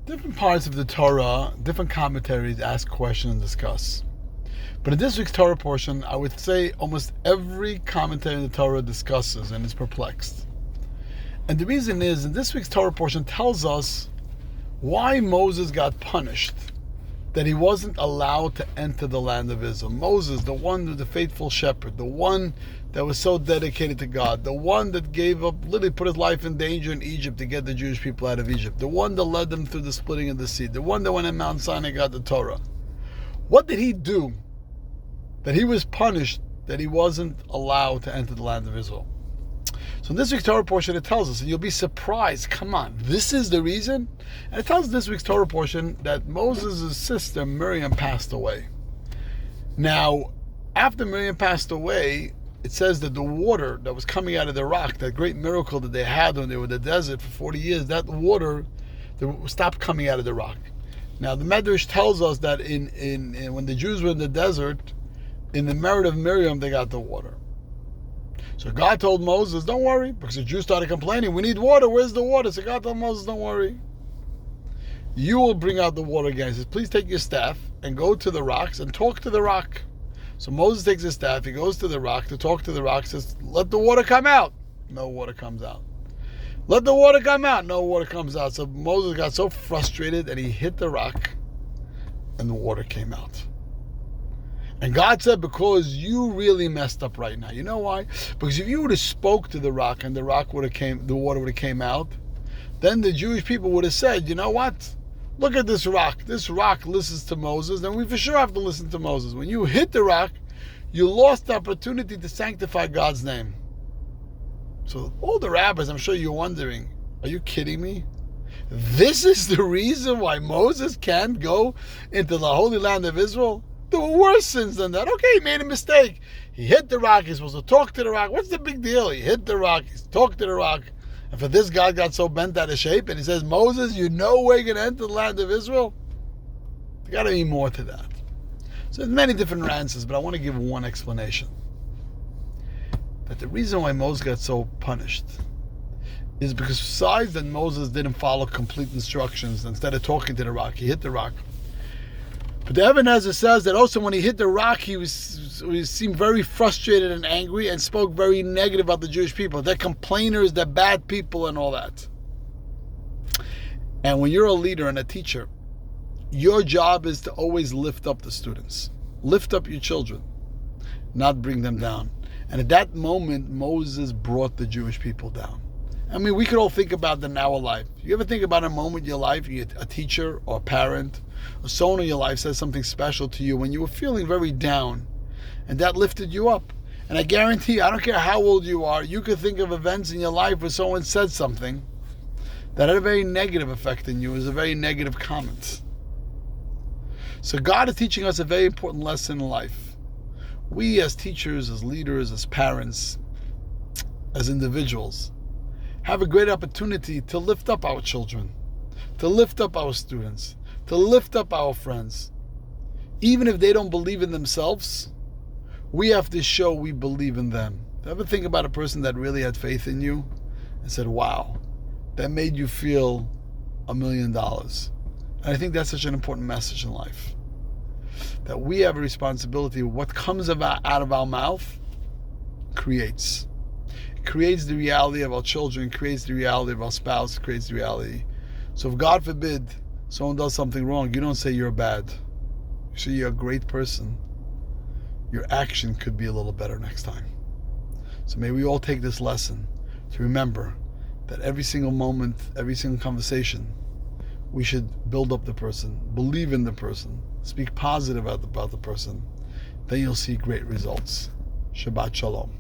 Different parts of the Torah, different commentaries ask questions and discuss. But in this week's Torah portion, I would say almost every commentary in the Torah discusses and is perplexed. And the reason is, in this week's Torah portion tells us why Moses got punished, that he wasn't allowed to enter the land of Israel. Moses, the one with the faithful shepherd, the one that was so dedicated to God, the one that gave up, literally put his life in danger in Egypt to get the Jewish people out of Egypt, the one that led them through the splitting of the sea, the one that went in Mount Sinai and got the Torah. What did he do that he was punished that he wasn't allowed to enter the land of Israel? So in this week's Torah portion, it tells us, and you'll be surprised, come on, this is the reason? And it tells this week's Torah portion that Moses' sister, Miriam, passed away. Now, after Miriam passed away, it says that the water that was coming out of the rock, that great miracle that they had when they were in the desert for 40 years, that water stopped coming out of the rock. Now, the Medrash tells us that when the Jews were in the desert, in the merit of Miriam, they got the water. So God told Moses, don't worry, because the Jews started complaining, we need water, where's the water? So God told Moses, don't worry. You will bring out the water again. He says, please take your staff and go to the rocks and talk to the rock. So Moses takes his staff, he goes to the rock to talk to the rock, says, let the water come out. No water comes out. Let the water come out. No water comes out. So Moses got so frustrated that he hit the rock and the water came out. And God said, because you really messed up right now. You know why? Because if you would have spoke to the rock and the water would have came out, then the Jewish people would have said, you know what? Look at this rock. This rock listens to Moses, then we for sure have to listen to Moses. When you hit the rock, you lost the opportunity to sanctify God's name. So all the rabbis, I'm sure you're wondering, are you kidding me? This is the reason why Moses can't go into the Holy Land of Israel? There were worse sins than that. Okay, he made a mistake. He hit the rock. He's supposed to talk to the rock. What's the big deal? He hit the rock. He's talked to the rock. And for this, God got so bent out of shape. And he says, Moses, you know we're going to enter the land of Israel? There's got to be more to that. So there's many different answers, but I want to give one explanation. That the reason why Moses got so punished is because besides that Moses didn't follow complete instructions, instead of talking to the rock, he hit the rock. But the Ebenezer says that also when he hit the rock, he seemed very frustrated and angry and spoke very negative about the Jewish people. They're complainers, they're bad people and all that. And when you're a leader and a teacher, your job is to always lift up the students. Lift up your children, not bring them down. And at that moment, Moses brought the Jewish people down. I mean, we could all think about that in our life. You ever think about a moment in your life, you're a teacher or a parent, or someone in your life says something special to you when you were feeling very down, and that lifted you up? And I guarantee you, I don't care how old you are, you could think of events in your life where someone said something that had a very negative effect on you, it was a very negative comment. So God is teaching us a very important lesson in life. We as teachers, as leaders, as parents, as individuals, have a great opportunity to lift up our children, to lift up our students, to lift up our friends. Even if they don't believe in themselves, we have to show we believe in them. Ever think about a person that really had faith in you and said, wow, that made you feel $1 million. And I think that's such an important message in life. That we have a responsibility. What comes out of our mouth creates the reality of our children, creates the reality of our spouse, creates the reality. So if God forbid someone does something wrong, you don't say you're bad. You say you're a great person. Your action could be a little better next time. So may we all take this lesson to remember that every single moment, every single conversation, we should build up the person, believe in the person, speak positive about the person. Then you'll see great results. Shabbat Shalom.